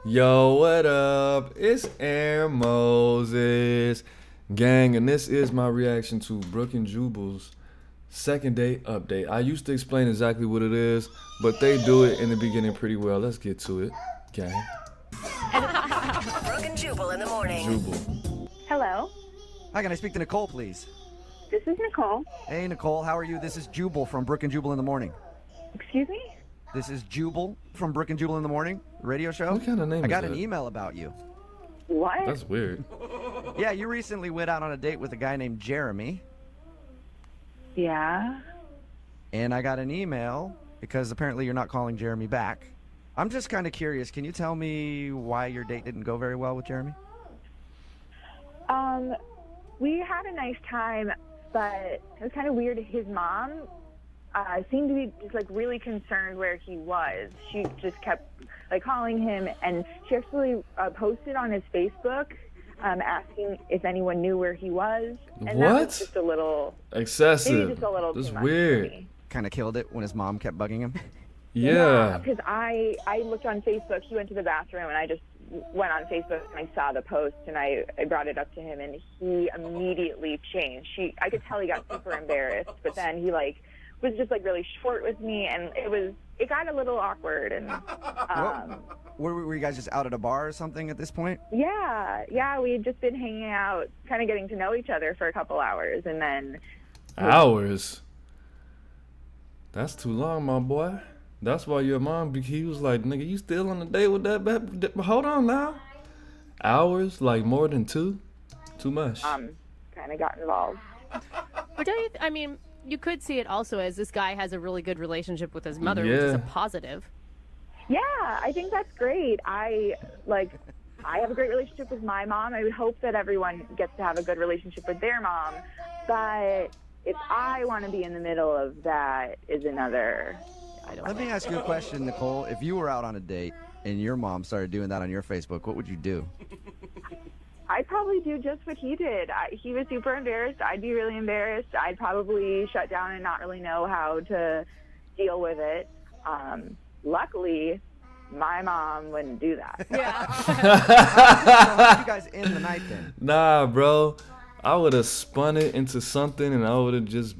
Yo, what up? It's Aaron Moses, gang, and this is my reaction to Brooke and Jubal's second date update. I used to explain exactly what it is, but they do it in the beginning pretty well. Let's get to it, gang. Brooke and Jubal in the morning. Jubal. Hello, Hi, can I speak to Nicole, please? this is Nicole. Hey, Nicole, how are you? This is Jubal from Brooke and Jubal in the Morning. Excuse me? This is Jubal from Brooke and Jubal in the Morning radio show. What kind of name I got is an that? email about you. What? That's weird. Yeah, you recently went out on a date with a guy named Jeremy, Yeah. and I got an email because apparently you're not calling Jeremy back. I'm just kind of curious. Can you tell me why your date didn't go very well with Jeremy? We had a nice time, but it was kind of weird. His mom seemed to be just like really concerned where he was. She just kept like calling him, and she actually posted on his Facebook asking if anyone knew where he was. And that What? was just a little, Excessive. maybe just a little That's too much weird. for me. Kind of killed it when his mom kept bugging him. Yeah. Because I looked on Facebook. He went to the bathroom, and I just went on Facebook and I saw the post, and I brought it up to him, and he immediately changed. I could tell he got super embarrassed, but then he was just really short with me, and it got a little awkward. And Were you guys just out at a bar or something at this point? yeah, we had just been hanging out, kind of getting to know each other for a couple hours, and then Hours? That's too long, my boy. That's why your mom, he was like, nigga, you still on the date with that baby? Hold on now. Hours? Like more than two? Too much. kind of got involved. But don't you? I mean, you could see it also as this guy has a really good relationship with his mother, which is a Yeah. positive. Yeah, I think that's great. I have a great relationship with my mom. I would hope that everyone gets to have a good relationship with their mom. But if I want to be in the middle of that is another. I don't. Let me ask you a question, Nicole. If you were out on a date and your mom started doing that on your Facebook, what would you do? I'd probably do just what he did. He was super embarrassed. I'd be really embarrassed. I'd probably shut down and not really know how to deal with it. Luckily, my mom wouldn't do that. Yeah. So how did you guys end the night then? Nah, bro. I would have spun it into something, and I would have just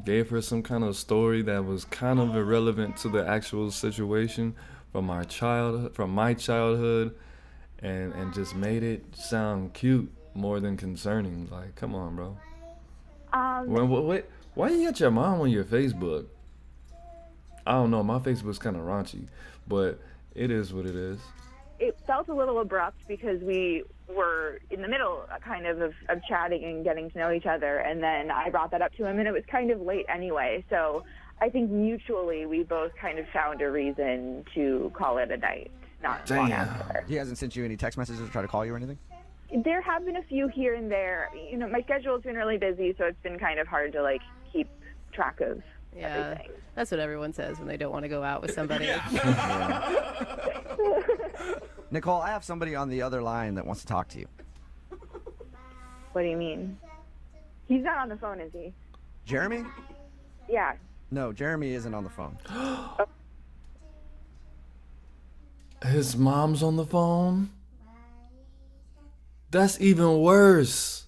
gave her some kind of story that was kind of irrelevant to the actual situation from my childhood, and just made it sound cute more than concerning. Like, come on, bro. Wait, why you got your mom on your Facebook? I don't know. My Facebook's kind of raunchy, but it is what it is. It felt a little abrupt because we were in the middle of chatting and getting to know each other, and then I brought that up to him, and it was kind of late anyway, so I think mutually we both kind of found a reason to call it a night, not long Damn. after. He hasn't sent you any text messages or tried to call you or anything? There have been a few here and there. You know, my schedule's been really busy, so it's been kind of hard to keep track of Yeah. everything. That's what everyone says when they don't want to go out with somebody. Nicole, I have somebody on the other line that wants to talk to you. What do you mean? He's not on the phone, is he? Jeremy? Yeah. No, Jeremy isn't on the phone. His mom's on the phone? That's even worse.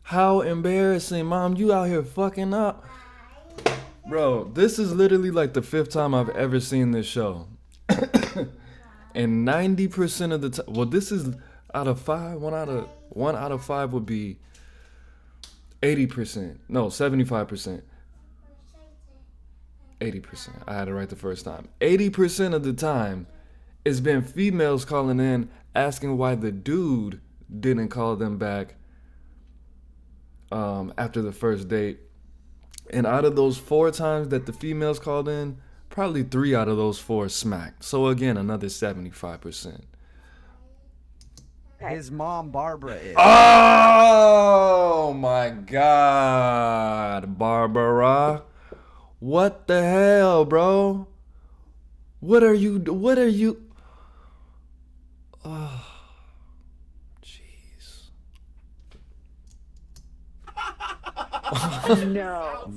How embarrassing. Mom, you out here fucking up. Bro, this is literally like the 5th time I've ever seen this show. And 90% of the time, well, this is out of 5, one out of 5 would be 80%. No, 75%. 80%. I had it right the first time. 80% of the time, it's been females calling in asking why the dude didn't call them back after the first date. And out of those 4 times that the females called in, probably 3 out of those 4 smacked. So again, another 75%. Okay. His mom, Barbara, is. Oh my God, Barbara. What the hell, bro? What are you? Oh, jeez. No.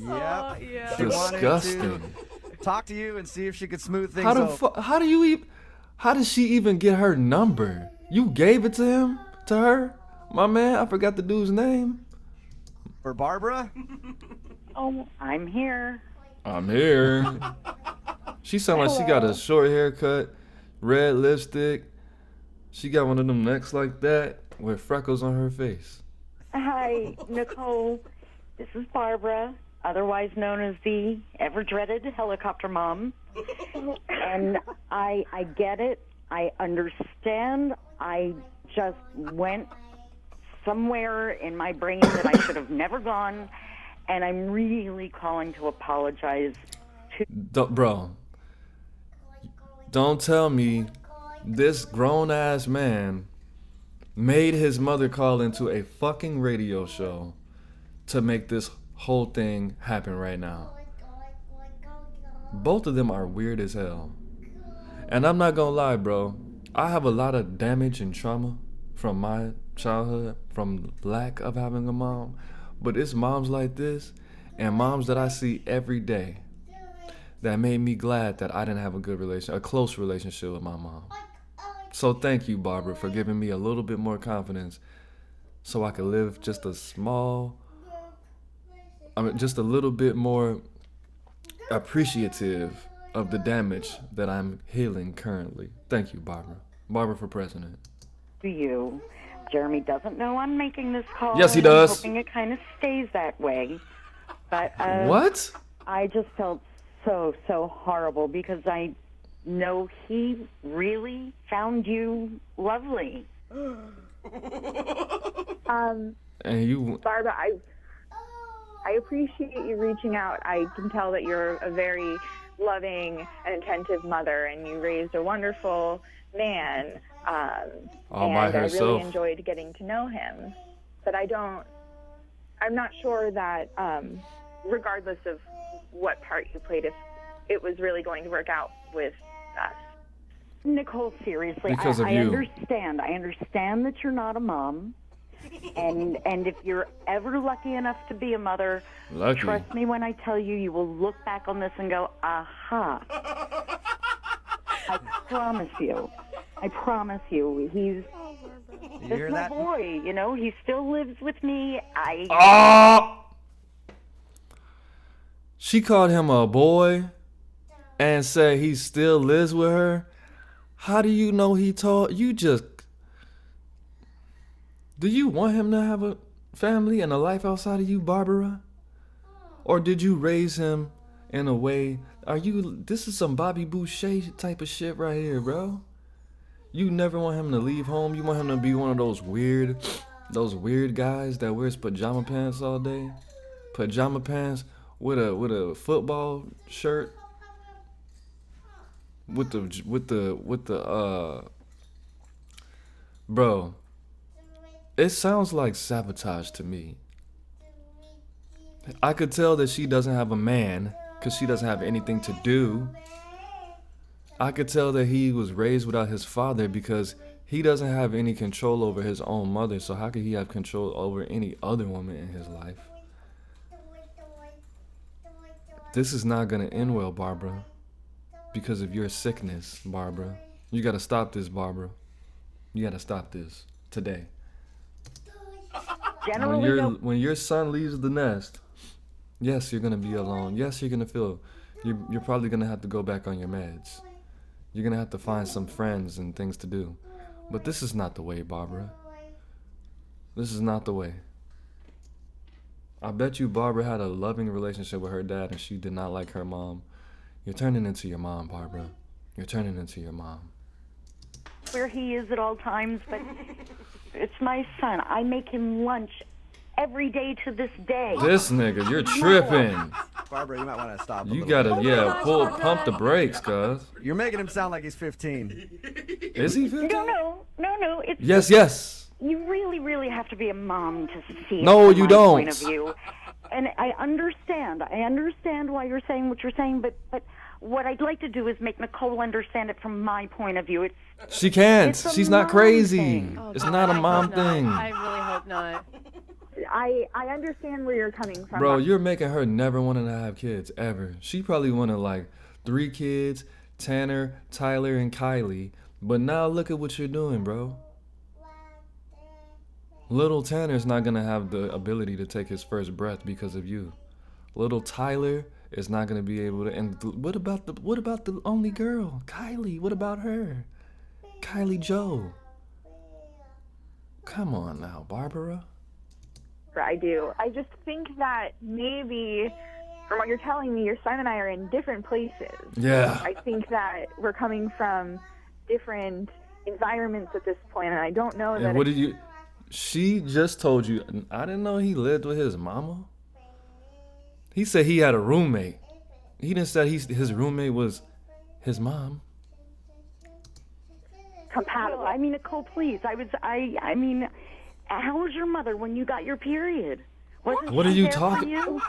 Yep. Yeah. She wanted Disgusting. to talk to you and see if she could smooth things How the over. How do you even? How did she even get her number? You gave it to him? To her? My man, I forgot the dude's name. For Barbara? Oh, I'm here. I'm here. She sound like she got a short haircut, red lipstick. She got one of them necks like that with freckles on her face. Hi, Nicole. This is Barbara, otherwise known as the ever-dreaded helicopter mom. And I get it. I understand. I just went somewhere in my brain that I should have never gone, and I'm really calling to apologize to... Bro, don't tell me this grown-ass man made his mother call into a fucking radio show to make this whole thing happen right now. Both of them are weird as hell. And I'm not gonna lie, bro. I have a lot of damage and trauma from my childhood, from lack of having a mom. But it's moms like this and moms that I see every day that made me glad that I didn't have a close relationship with my mom. So thank you, Barbara, for giving me a little bit more confidence so I could live just just a little bit more appreciative of the damage that I'm healing currently. Thank you, Barbara. Barbara for president. you. Jeremy doesn't know I'm making this call. Yes, he and I'm does. hoping it kind of stays that way. But What? I just felt so horrible because I know he really found you lovely. And you, Barbara, I appreciate you reaching out. I can tell that you're a very loving and attentive mother, and you raised a wonderful man. All by and I herself. really enjoyed getting to know him. But I'm not sure that, regardless of what part you played, if it was really going to work out with us. Nicole, seriously, Because of I you. understand. I understand that you're not a mom. And if you're ever lucky enough to be a mother, Lucky. trust me when I tell you, you will look back on this and go, aha. I promise you. I promise you. You This hear is my that? boy, you know, he still lives with me. Oh! She called him a boy and said he still lives with her. How do you know he told you? Do you want him to have a family and a life outside of you, Barbara? Or did you raise him in a way? This is some Bobby Boucher type of shit right here, bro. You never want him to leave home. You want him to be one of those weird guys that wears pajama pants all day. Pajama pants with a football shirt. Bro, it sounds like sabotage to me. I could tell that she doesn't have a man because she doesn't have anything to do. I could tell that he was raised without his father because he doesn't have any control over his own mother. So how could he have control over any other woman in his life? This is not going to end well, Barbara. Because of your sickness, Barbara. You got to stop this, Barbara. You got to stop this today. Generally, When your son leaves the nest, yes, you're going to be alone. Yes, you're going to feel, you're probably going to have to go back on your meds. You're going to have to find some friends and things to do. But this is not the way, Barbara. This is not the way. I bet you Barbara had a loving relationship with her dad and she did not like her mom. You're turning into your mom, Barbara. You're turning into your mom. where he is at all times, but it's my son. I make him lunch every day to this day. This nigga, you're tripping. Barbara, you might want to stop. You gotta, pump the brakes, cuz. You're making him sound like he's 15. Is he 15? No. It's Yes. you really have to be a mom to see it No, from you my don't. point of view. And I understand why you're saying what you're saying, but what I'd like to do is make Nicole understand it from my point of view. She can't. It's a She's not mom crazy. thing. Oh, It's God, not a I mom hope not. thing. I really hope not. I understand where you're coming from. Bro, you're making her never wanting to have kids, ever. She probably wanted like 3 kids, Tanner, Tyler, and Kylie. But now look at what you're doing, bro. Little Tanner's not gonna have the ability to take his first breath because of you. Little Tyler is not gonna be able to. And what about the only girl, Kylie? What about her, Kylie Joe? Come on now, Barbara. I do. I just think that maybe, from what you're telling me, your son and I are in different places. Yeah. I think that we're coming from different environments at this point, and I don't know that. And what did you? She just told you. I didn't know he lived with his mama. He said he had a roommate. He didn't say his roommate was his mom. Compatible. I mean, Nicole, please. I mean, how was your mother when you got your period? Wasn't What are she you there for talking? you?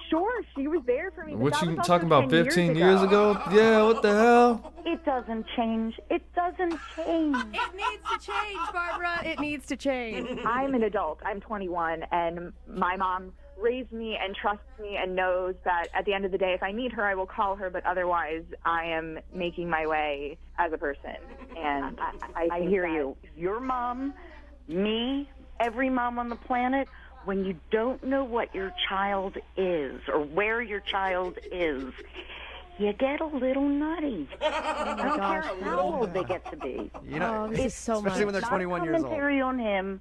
Sure, she was there for me. But What that you was also talking about? 10 15 years ago? Yeah. What the hell? It doesn't change. It doesn't change. It needs to change, Barbara. It needs to change. I'm an adult. I'm 21, and my mom raised me and trusts me and knows that at the end of the day, if I need her, I will call her, but otherwise, I am making my way as a person. And I hear you. Your mom, me, every mom on the planet, when you don't know what your child is or where your child is, you get a little nutty. I don't care how old they get to be. You know, Oh, this is so especially much. when they're 21 years old. Commentary on him.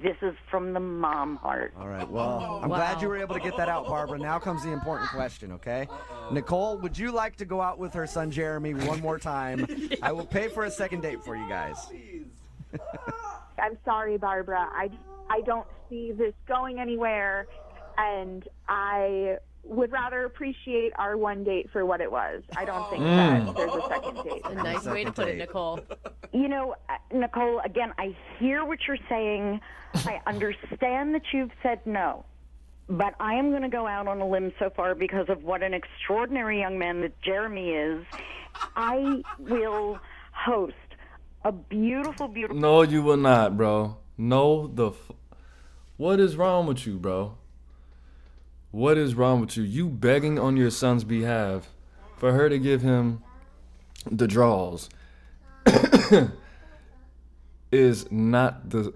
This is from the mom heart. All right, well, I'm glad you were able to get that out, Barbara. Now comes the important question, okay? Nicole, would you like to go out with her son Jeremy one more time? I will pay for a second date for you guys. I'm sorry, Barbara. I don't see this going anywhere, and I would rather appreciate our one date for what it was. I don't think that there's a second date. A nice way to put it, date. Nicole. You know, Nicole, again, I hear what you're saying. I understand that you've said no. But I am going to go out on a limb so far because of what an extraordinary young man that Jeremy is. I will host a beautiful, beautiful... No, you will not, bro. No, what is wrong with you, bro? What is wrong with you? You begging on your son's behalf for her to give him the draws is not the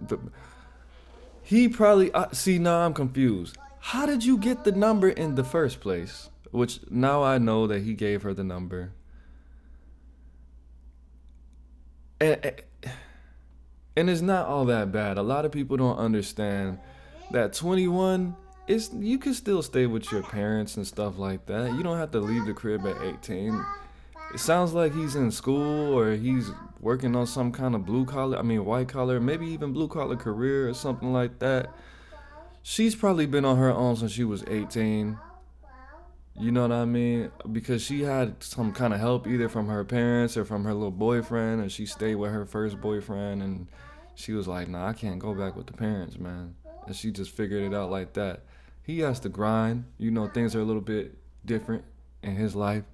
he probably see, now I'm confused. How did you get the number in the first place? Which now I know that he gave her the number. And it's not all that bad. A lot of people don't understand that 21 is, you can still stay with your parents and stuff like that. You don't have to leave the crib at 18. It sounds like he's in school or he's working on some kind of white collar, maybe even blue collar career or something like that. She's probably been on her own since she was 18. You know what I mean? Because she had some kind of help either from her parents or from her little boyfriend, and she stayed with her first boyfriend, and she was like, nah, I can't go back with the parents, man. And she just figured it out like that. He has to grind. You know, things are a little bit different in his life.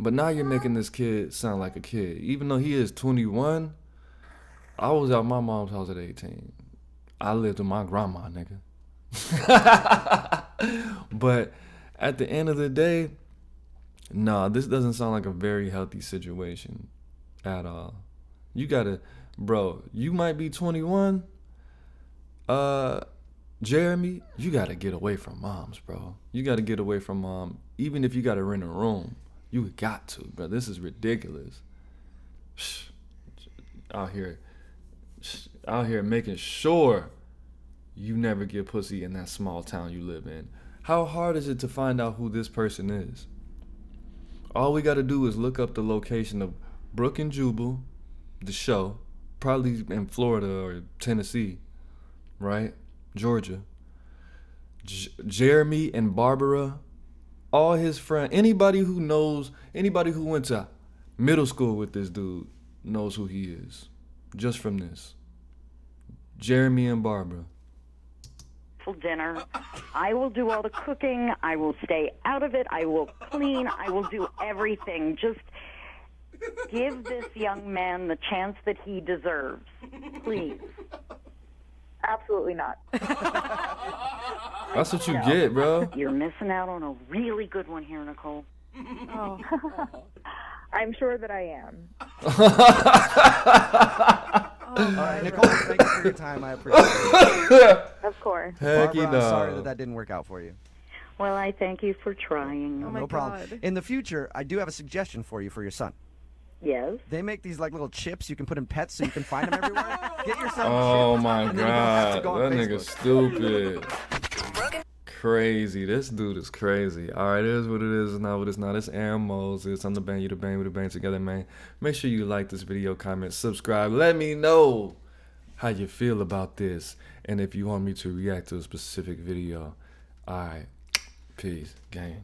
But now you're making this kid sound like a kid. Even though he is 21, I was at my mom's house at 18. I lived with my grandma, nigga. But at the end of the day, nah, this doesn't sound like a very healthy situation at all. You gotta, bro, you might be 21. Jeremy, you gotta get away from moms, bro. You gotta get away from mom. Even if you gotta rent a room, you got to, bro. This is ridiculous. Out here making sure you never get pussy in that small town you live in. How hard is it to find out who this person is? All we gotta do is look up the location of Brooke and Jubal, the show, probably in Florida or Tennessee, right? Georgia. Jeremy and Barbara, all his friends, anybody who went to middle school with this dude knows who he is, just from this. Jeremy and Barbara. Dinner. I will do all the cooking. I will stay out of it. I will clean. I will do everything. Just give this young man the chance that he deserves. Please. Absolutely not. That's what you get, bro. You're missing out on a really good one here, Nicole. Oh. I'm sure that I am. All right, Nicole, thank you for your time. I appreciate it. Of course. Hecky Barbara, I'm sorry no. that didn't work out for you. Well, I thank you for trying. Oh my No problem. God. In the future, I do have a suggestion for you for your son. Yes. They make these like little chips you can put in pets so you can find them everywhere. Get your son Oh chips, my and then you don't have to god, go on that Facebook. nigga stupid. Crazy. This dude is crazy. All right, it is what it is. It's not what it's not. It's Aaron Moses. I'm the bang. You the bang. We the bang together, man. Make sure you like this video, comment, subscribe. Let me know how you feel about this, and if you want me to react to a specific video. All right, peace, gang.